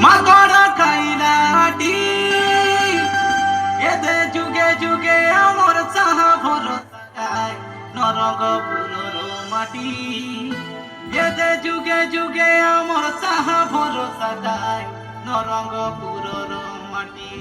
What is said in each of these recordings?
মাকড় খাইলাটি এতে যুগে যুগে আমার চাহা ভরসায় নরগপুরর মাটি এতে যুগে যুগে আমার চাহা ভরসায় নরগপুরর মাটি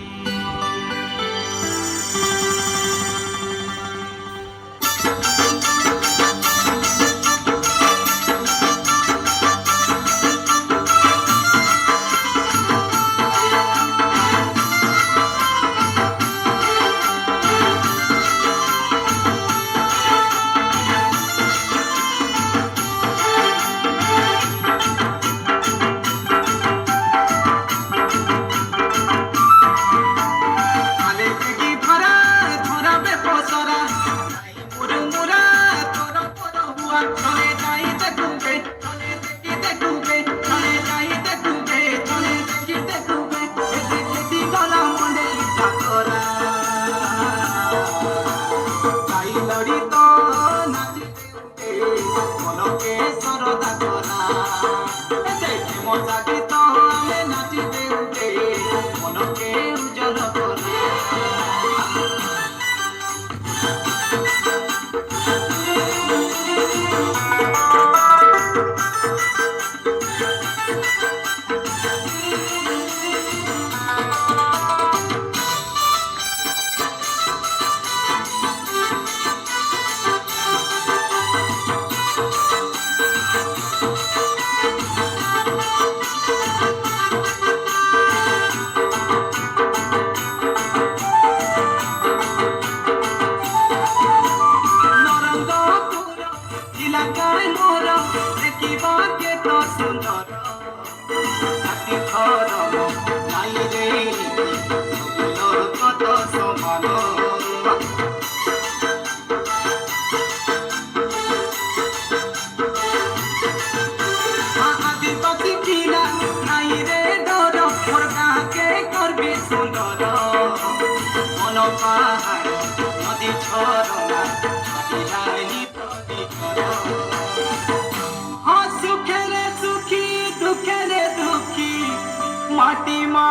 মাটি মা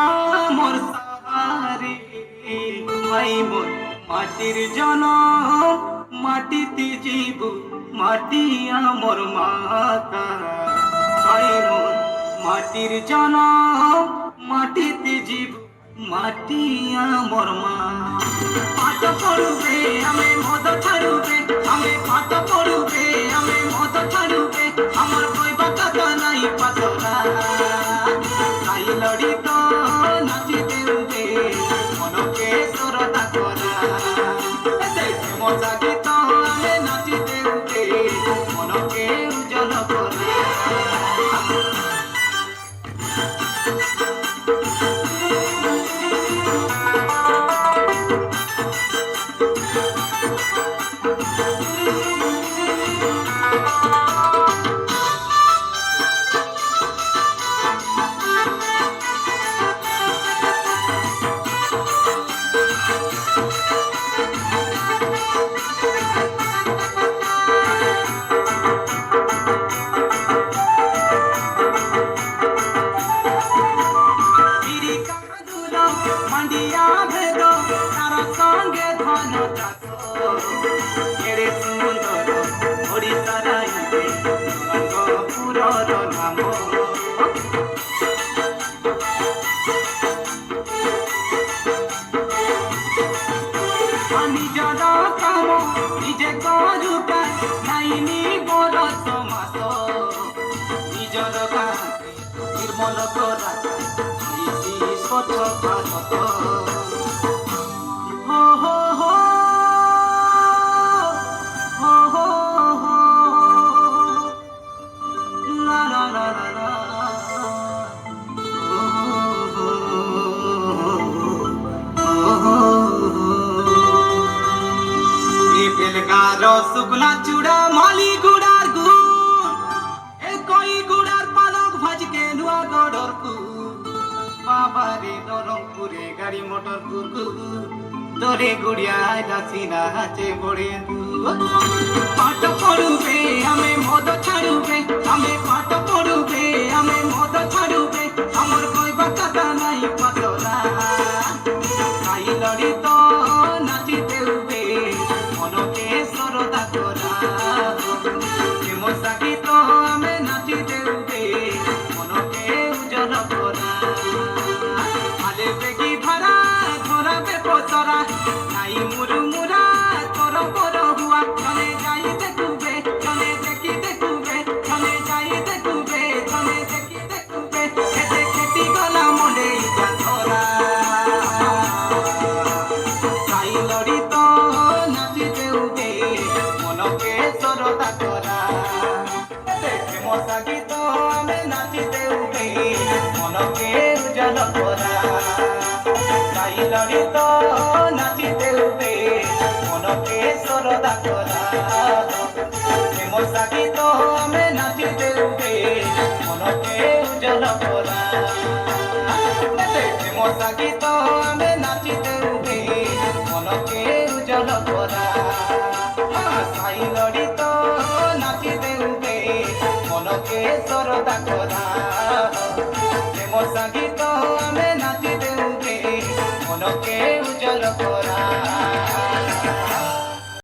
মোর সাহারে ভাই মোর মাটির জনম মাটিতে জীব মাটি আমার মাতা ভাই মোর মাটির জনম মাটিতে জীব মাটি আমার মা পাঠ পড়ুবে আমি মদ ছাড়ুবে আমি পাঠ পড়ুবে আমি মদ ছাড়ুবে আমার কইবা কথা নাই পাতলা লড়ি তো নাচি দেউবে মনকে সরদা করা মজা গীত আমি নাচি দেউবে মনকে উজ্জ্বল করা শুকনা চূড়া মালি গুড়ার গুড় এ কই গুড়ার পালক ভাজকে নুয়া গড়র বাবারে নরমপুরে গাড়ি মোটর তোরে গুড়িয়ায় দাসি নাচে পড়ে পাঠ পড়ুবে আমি মদ ছাড়ুবে আমি পাঠ পড়ুবে আমি মদ ছাড়ুবে আমার কই কথা নাই পাতলা তাই লড়িত নাচিতে উবে মনকে সরদা করা প্রেম সাগিত আমি নাচিতে উবে মনকে উজ্জ্বল করা আলে বেগি ভাড়া ধরাবে পচরা নাই মুরুমুরা তোর বড় হুয়া চলে যাই দেখুবে চলে দেখি দেখুবে চলে যাই দেখুবে চলে দেখি দেখুবে খেতে খেতি গলা মনে যা ধরা তাই লড়িত নাচিতে উঠে মনকে সরদা করা প্রেম সাগিত আমি নাচিতে উঠে মনকে উজ্জ্বল করা তাই লড়িত নাচিতে উঠে মনকে সরদা করা প্রেম সাগিত আমি নাচিতে উঠে মনকে উজ্জ্বল করা প্রেম সাগিত আমি নাচিতে উঠে মনকে উজ্জ্বল করা সাই লড়িত নাচিতে উঠে মনকে সরদা করা প্রেম সাগিত আমি নাচিতে উঠে মনকে উজ্জ্বল করা